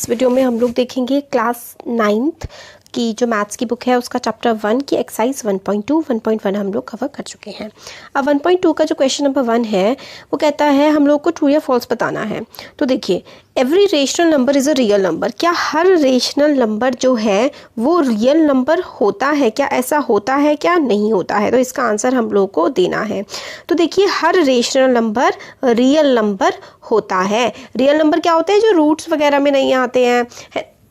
इस वीडियो में हम लोग देखेंगे क्लास 9th की जो मैथ्स की बुक है उसका चैप्टर 1 की एक्सरसाइज 1.2 1.1 हम लोग कवर कर चुके हैं। अब 1.2 का जो क्वेश्चन नंबर 1 है वो कहता है हम लोग को ट्रू या फॉल्स बताना है। तो देखिए, every rational number is a real number. क्या हर रेशनल नंबर जो है वो रियल नंबर होता है? क्या ऐसा होता है क्या नहीं होता है? तो इसका आंसर हम लोग को देना है। तो देखिए, हर रेशनल नंबर रियल नंबर होता है। रियल नंबर क्या होते हैं? जो रूट्स वगैरह में नहीं आते हैं,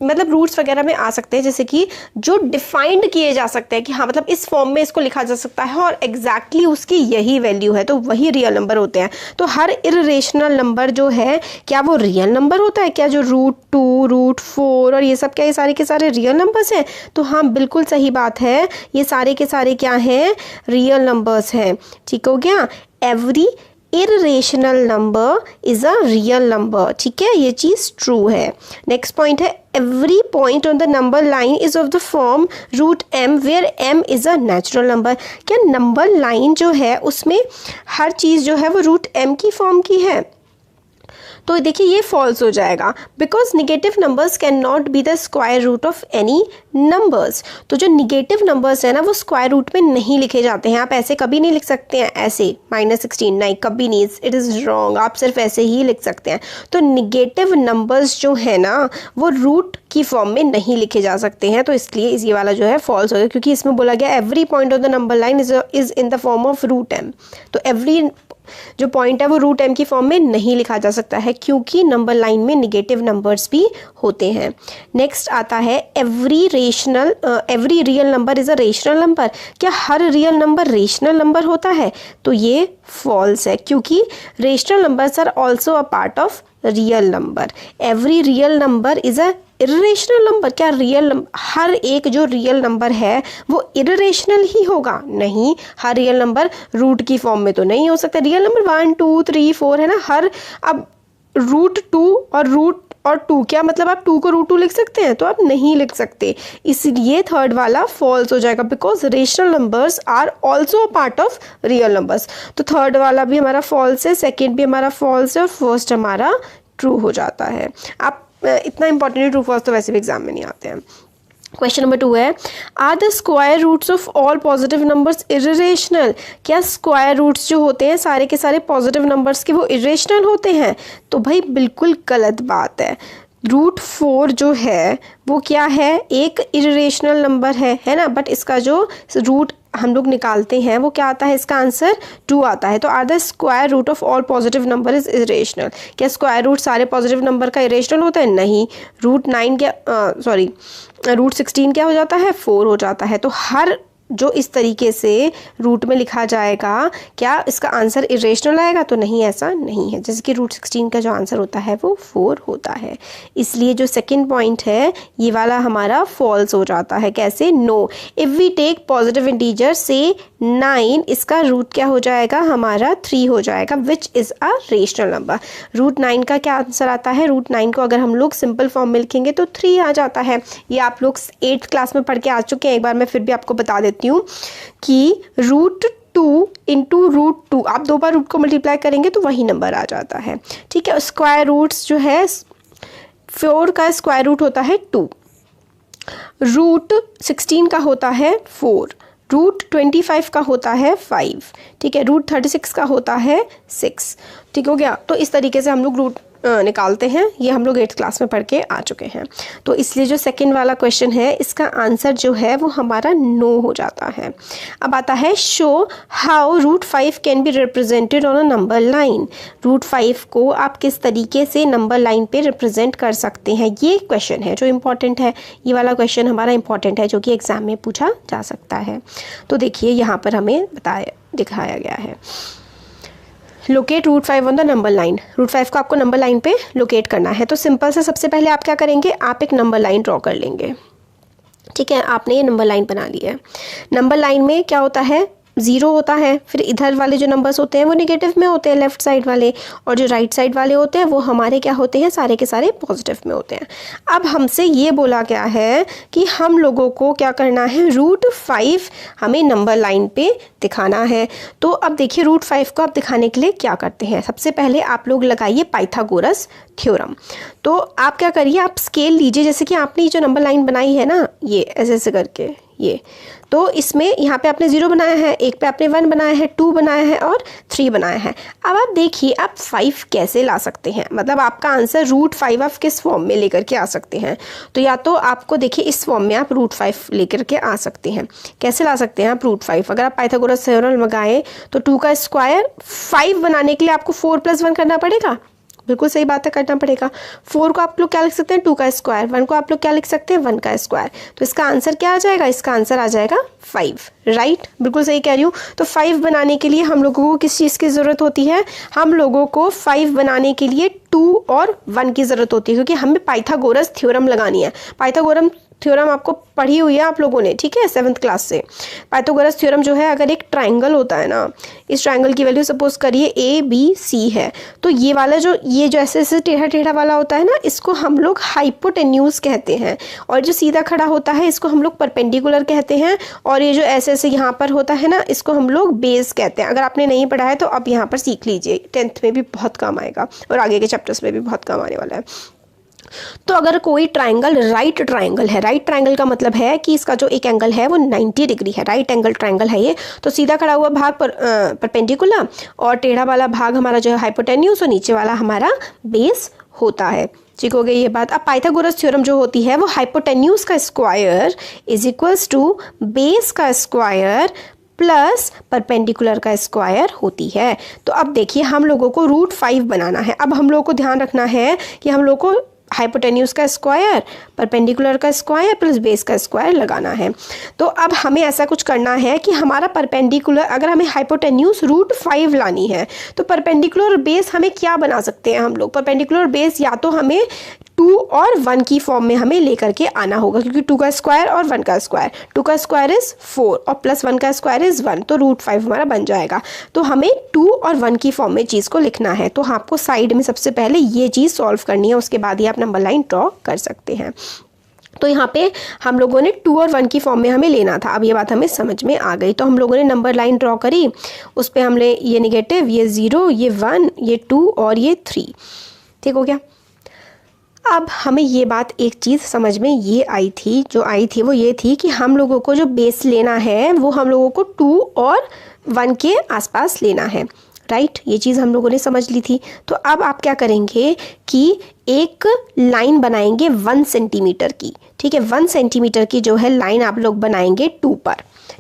मतलब रूट्स वगैरह में आ सकते हैं, जैसे कि जो डिफाइंड किए जा सकते हैं कि हाँ मतलब इस फॉर्म में इसको लिखा जा सकता है और एग्जैक्टली उसकी यही वैल्यू है, तो वही रियल नंबर होते हैं। तो हर इर्रेशनल नंबर जो है क्या वो रियल नंबर होता है? क्या जो √2 √4 और ये सब क्या ये सारे के सारे रियल नंबर्स हैं? तो हाँ, बिल्कुल सही बात है, ये सारे के सारे क्या हैं? रियल नंबर्स हैं। ठीक हो गया। Every irrational number is a real number. ठीक है, ये चीज़ ट्रू है। नेक्स्ट पॉइंट है every point on the number line is of the form √m where m is a natural number. क्या नंबर लाइन जो है उसमें हर चीज़ जो है वो √m की फॉर्म की है? तो देखिए ये फॉल्स हो जाएगा, because negative numbers can not be the square root of any numbers. तो जो निगेटिव नंबर्स है ना वो स्क्वायर रूट में नहीं लिखे जाते हैं। आप ऐसे कभी नहीं लिख सकते हैं, ऐसे -16 नहीं, कभी नहीं, इट इज़ रॉन्ग। आप सिर्फ ऐसे ही लिख सकते हैं। तो निगेटिव नंबर्स जो है ना वो रूट की फॉर्म में नहीं लिखे जा सकते हैं, तो इसलिए ये वाला जो है फॉल्स हो गया, क्योंकि इसमें बोला गया every point of the number line is in the form of √m। तो एवरी जो पॉइंट है वो √m की फॉर्म में नहीं लिखा जा सकता है, क्योंकि नंबर लाइन में निगेटिव नंबर्स भी होते हैं। नेक्स्ट आता है every real number is a rational number. क्या हर रियल नंबर रेशनल नंबर होता है? तो ये फॉल्स है, क्योंकि rational numbers are also a part of real number. Every real number is a irrational number. क्या हर एक जो रियल नंबर है वो इर्रेशनल ही होगा? नहीं, हर रियल नंबर रूट की फॉर्म में तो नहीं हो सकता। रियल नंबर 1 2 3 4 है ना, हर अब √2 और 2 क्या मतलब आप 2 को √2 लिख सकते हैं? तो आप नहीं लिख सकते, इसलिए थर्ड वाला फॉल्स हो जाएगा, because rational numbers are also a part of real numbers. तो थर्ड वाला भी हमारा फॉल्स है, सेकेंड भी हमारा फॉल्स है और फर्स्ट हमारा ट्रू हो जाता है। आप इतना इंपॉर्टेंट ट्रू फॉल्स तो वैसे भी एग्जाम में नहीं आते हैं। क्वेश्चन नंबर 2 है are the square roots of all positive numbers irrational. क्या स्क्वायर रूट्स जो होते हैं सारे के सारे पॉजिटिव नंबर्स के वो इर्रेशनल होते हैं? तो भाई बिल्कुल गलत बात है। √4 जो है वो क्या है? एक इर्रेशनल नंबर है ना, बट इसका जो रूट हम लोग निकालते हैं वो क्या आता है? इसका आंसर 2 आता है। तो are the square root of all positive number is irrational. क्या स्क्वायर रूट सारे पॉजिटिव नंबर का इरेशनल होता है? नहीं। √16 क्या हो जाता है? 4 हो जाता है। तो हर जो इस तरीके से रूट में लिखा जाएगा क्या इसका आंसर इरेशनल आएगा? तो नहीं, ऐसा नहीं है। जैसे कि √16 का जो आंसर होता है वो 4 होता है, इसलिए जो सेकंड पॉइंट है ये वाला हमारा फॉल्स हो जाता है। कैसे? No. If we take positive integer से 9, इसका रूट क्या हो जाएगा? हमारा 3 हो जाएगा, which is a rational number. √9 का क्या आंसर आता है? √9 को अगर हम लोग सिंपल फॉर्म में लिखेंगे तो 3 आ जाता है। ये आप लोग 8th क्लास में पढ़ के आ चुके हैं, एक बार मैं फिर भी आपको बता देती हूँ कि √2 इंटू √2 आप 2 बार रूट को मल्टीप्लाई करेंगे तो वही नंबर आ जाता है। ठीक है। स्क्वायर रूट्स जो है 4 का स्क्वायर रूट होता है 2, √16 का होता है 4, √25 का होता है 5, ठीक है, √36 का होता है 6। ठीक हो गया। तो इस तरीके से हम लोग रूट निकालते हैं, ये हम लोग 8th क्लास में पढ़ के आ चुके हैं। तो इसलिए जो सेकंड वाला क्वेश्चन है इसका आंसर जो है वो हमारा नो हो जाता है। अब आता है show how √5 can be represented on a number line. √5 को आप किस तरीके से नंबर लाइन पे रिप्रेजेंट कर सकते हैं, ये क्वेश्चन है जो इम्पॉर्टेंट है। ये वाला क्वेश्चन हमारा इम्पॉर्टेंट है जो कि एग्जाम में पूछा जा सकता है। तो देखिए यहाँ पर हमें दिखाया गया है locate √5 on the number line. √5 को आपको नंबर लाइन पे लोकेट करना है। तो सिंपल से सबसे पहले आप क्या करेंगे? आप एक नंबर लाइन ड्रॉ कर लेंगे। ठीक है, आपने ये नंबर लाइन बना ली है। नंबर लाइन में क्या होता है? ज़ीरो होता है, फिर इधर वाले जो नंबर्स होते हैं वो नेगेटिव में होते हैं लेफ़्ट साइड वाले, और जो राइट साइड वाले होते हैं वो हमारे क्या होते हैं, सारे के सारे पॉजिटिव में होते हैं। अब हमसे ये बोला गया है कि हम लोगों को क्या करना है, √5 हमें नंबर लाइन पे दिखाना है। तो अब देखिए √5 को आप दिखाने के लिए क्या करते हैं, सबसे पहले आप लोग लगाइए पाइथागोरस थ्योरम। तो आप क्या करिए, आप स्केल लीजिए, जैसे कि आपने जो नंबर लाइन बनाई है ना, ये ऐसे ऐसे करके ये, तो इसमें यहाँ पे आपने 0 बनाया है, एक पे आपने 1 बनाया है, 2 बनाया है और 3 बनाया है। अब आप देखिए आप 5 कैसे ला सकते हैं, मतलब आपका आंसर √5 आप किस फॉर्म में लेकर के आ सकते हैं। तो या तो आपको देखिए इस फॉर्म में आप √5 लेकर के आ सकते हैं। कैसे ला सकते हैं आप √5, अगर आप पाइथागोरस थ्योरम लगाएं तो 2 का स्क्वायर 5 बनाने के लिए आपको 4 + 1 करना पड़ेगा, बिल्कुल सही बात है, करना पड़ेगा। 4 को आप लोग क्या लिख सकते हैं, 2 का स्क्वायर, 1 को आप लोग क्या लिख सकते हैं, 1 का स्क्वायर। तो इसका आंसर क्या आ जाएगा, इसका आंसर आ जाएगा 5, राइट, बिल्कुल सही कह रही हूँ। तो 5 बनाने के लिए हम लोगों को किस चीज़ की ज़रूरत होती है, हम लोगों को 5 बनाने के लिए 2 और 1 की ज़रूरत होती है, क्योंकि हमें पाइथागोरस थ्योरम लगानी है। पाइथागोरस थ्योरम आपको पढ़ी हुई है आप लोगों ने, ठीक है, 7th क्लास से। पाइथागोरस थ्योरम जो है, अगर एक ट्राइंगल होता है ना, इस ट्राइंगल की वैल्यू सपोज करिए ABC है, तो ये वाला जो ऐसे ऐसे टेढ़ा टेढ़ा वाला होता है ना, इसको हम लोग हाइपोटेन्यूज कहते हैं, और जो सीधा खड़ा होता है इसको हम लोग परपेंडिकुलर कहते हैं, और ये जो ऐसे ऐसे यहाँ पर होता है ना, इसको हम लोग बेस कहते हैं। अगर आपने नहीं पढ़ा है तो आप यहाँ पर सीख लीजिए, 10th में भी बहुत काम आएगा और आगे के चैप्टर्स में भी बहुत काम आने वाला है। तो अगर कोई ट्राइंगल राइट ट्राइंगल है, राइट ट्राइंगल का मतलब है कि इसका जो एक एंगल है वो 90 डिग्री है, राइट एंगल ट्राइंगल है ये, तो सीधा खड़ा हुआ भाग पर परपेंडिकुलर, और टेढ़ा वाला भाग हमारा जो है हाइपोटेन्यूज, और नीचे वाला हमारा बेस होता है। ठीक हो गई ये बात। अब पाइथागोरस थ्योरम जो होती है वो हाइपोटेन्यूज का स्क्वायर = बेस का स्क्वायर प्लस परपेंडिकुलर का स्क्वायर होती है। तो अब देखिए हम लोगों को √5 बनाना है। अब हम लोगों को ध्यान रखना है कि हम लोग को हाइपोटेन्यूज का स्क्वायर, परपेंडिकुलर का स्क्वायर प्लस बेस का स्क्वायर लगाना है। तो अब हमें ऐसा कुछ करना है कि हमारा परपेंडिकुलर, अगर हमें हाइपोटेन्यूज √5 लानी है तो परपेंडिकुलर बेस हमें क्या बना सकते हैं हम लोग, परपेंडिकुलर बेस या तो हमें 2 और 1 की फॉर्म में हमें लेकर के आना होगा, क्योंकि 2 का स्क्वायर और 1 का स्क्वायर, 2 का स्क्वायर इज़ 4 और प्लस 1 का स्क्वायर इज़ 1, तो √5 हमारा बन जाएगा। तो हमें 2 और 1 की फॉर्म में चीज़ को लिखना है, तो आपको साइड में सबसे पहले ये चीज़ सॉल्व करनी है, उसके बाद ही आप नंबर लाइन ड्रॉ कर सकते हैं। तो यहाँ पे हम लोगों ने 2 और 1 की फॉर्म में हमें लेना था। अब ये बात हमें समझ में आ गई। तो हम लोगों ने नंबर लाइन ड्रॉ करी, उस पर हमने ये नेगेटिव, ये 0, ये 1, ये 2 और ये 3, ठीक हो गया। अब हमें ये बात एक चीज़ समझ में ये आई थी वो ये थी कि हम लोगों को जो बेस लेना है वो हम लोगों को 2 और 1 के आसपास लेना है, राइट, ये चीज़ हम लोगों ने समझ ली थी। तो अब आप क्या करेंगे कि एक लाइन बनाएंगे 1 सेंटीमीटर की, ठीक है, 1 सेंटीमीटर की जो है लाइन आप लोग बनाएंगे 2 पर,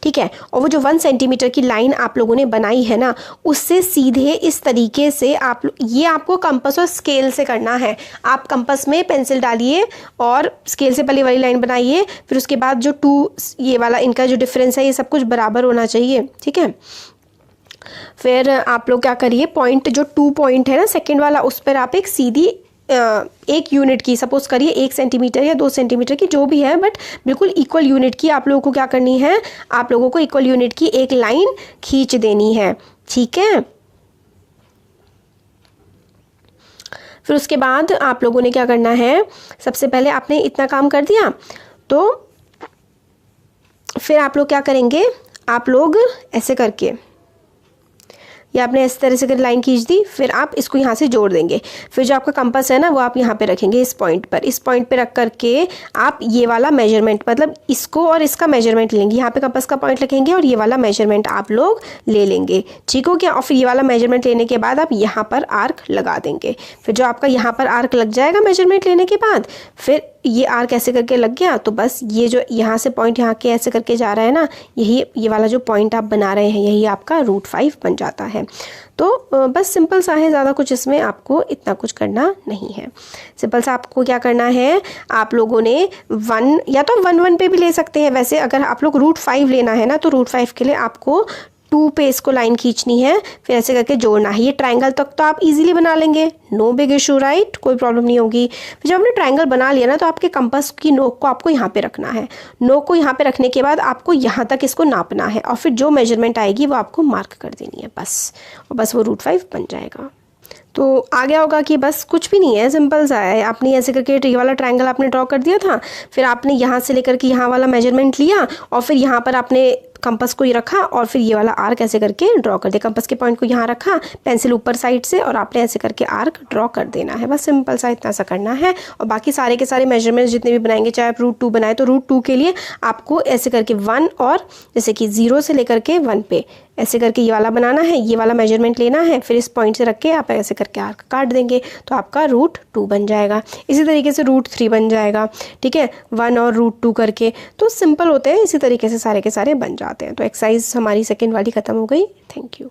ठीक है। और वो जो 1 सेंटीमीटर की लाइन आप लोगों ने बनाई है ना, उससे सीधे इस तरीके से ये आपको कंपास और स्केल से करना है। आप कंपास में पेंसिल डालिए और स्केल से पहले वाली लाइन बनाइए, फिर उसके बाद जो 2 ये वाला इनका जो डिफरेंस है ये सब कुछ बराबर होना चाहिए, ठीक है। फिर आप लोग क्या करिए, पॉइंट जो 2 पॉइंट है ना सेकेंड वाला, उस पर आप एक सीधी 1 यूनिट की, सपोज करिए 1 सेंटीमीटर या 2 सेंटीमीटर की जो भी है, बट बिल्कुल इक्वल यूनिट की आप लोगों को क्या करनी है, आप लोगों को इक्वल यूनिट की एक लाइन खींच देनी है, ठीक है। फिर उसके बाद आप लोगों ने क्या करना है, सबसे पहले आपने इतना काम कर दिया, तो फिर आप लोग क्या करेंगे, आप लोग ऐसे करके या आपने इस तरह से लाइन खींच दी, फिर आप इसको यहाँ से जोड़ देंगे। फिर जो आपका कंपास है ना वो आप यहाँ पे रखेंगे इस पॉइंट पर रख करके आप ये वाला मेजरमेंट, मतलब इसको और इसका मेजरमेंट लेंगे, यहाँ पे कंपास का पॉइंट रखेंगे और ये वाला मेजरमेंट आप लोग ले लेंगे, ठीक हो गया। और फिर ये वाला मेजरमेंट लेने के बाद आप यहाँ पर आर्क लगा देंगे। फिर जो आपका यहाँ पर आर्क लग जाएगा मेजरमेंट लेने के बाद, फिर ये आर्क ऐसे करके लग गया, तो बस ये जो यहाँ से पॉइंट यहाँ के ऐसे करके जा रहा है ना, यही ये वाला जो पॉइंट आप बना रहे हैं यही आपका √5 बन जाता है। तो बस सिंपल सा है, ज़्यादा कुछ इसमें आपको इतना कुछ करना नहीं है। सिंपल सा आपको क्या करना है, आप लोगों ने 1 या तो 1 1 पे भी ले सकते हैं। वैसे अगर आप लोग √5 लेना है ना, तो √5 के लिए आपको 2 पे इसको लाइन खींचनी है, फिर ऐसे करके जोड़ना है। ये ट्रायंगल तक तो आप इजीली बना लेंगे, नो बिग इशू राइट, कोई प्रॉब्लम नहीं होगी। फिर जब आपने ट्रायंगल बना लिया ना तो आपके कंपास की नोक को आपको यहाँ पे रखना है। नोक को यहाँ पे रखने के बाद आपको यहाँ तक इसको नापना है और फिर जो मेजरमेंट आएगी वो आपको मार्क कर देनी है बस, और बस वो √5 बन जाएगा। तो आ गया होगा कि बस कुछ भी नहीं है, सिंपल सा है। आपने ऐसे करके ये वाला ट्रायंगल आपने ड्रॉ कर दिया था, फिर आपने यहाँ से लेकर के यहाँ वाला मेजरमेंट लिया और फिर यहाँ पर आपने कंपास को ही रखा और फिर ये वाला आर्क ऐसे करके ड्रॉ कर दिया। कंपास के पॉइंट को यहाँ रखा, पेंसिल ऊपर साइड से, और आपने ऐसे करके आर्क ड्रॉ कर देना है। बस सिंपल सा इतना सा करना है। और बाकी सारे के सारे मेजरमेंट्स जितने भी बनाएंगे, चाहे आप √2 बनाए तो √2 के लिए आपको ऐसे करके 1 और जैसे कि 0 से लेकर के 1 पे ऐसे करके ये वाला बनाना है, ये वाला मेजरमेंट लेना है, फिर इस पॉइंट से रख के आप ऐसे करके आर्क काट देंगे तो आपका √2 बन जाएगा। इसी तरीके से √3 बन जाएगा, ठीक है, 1 और √2 करके। तो सिंपल होते हैं, इसी तरीके से सारे के सारे बन जाते हैं। तो एक्सरसाइज हमारी सेकेंड वाली ख़त्म हो गई। Thank you.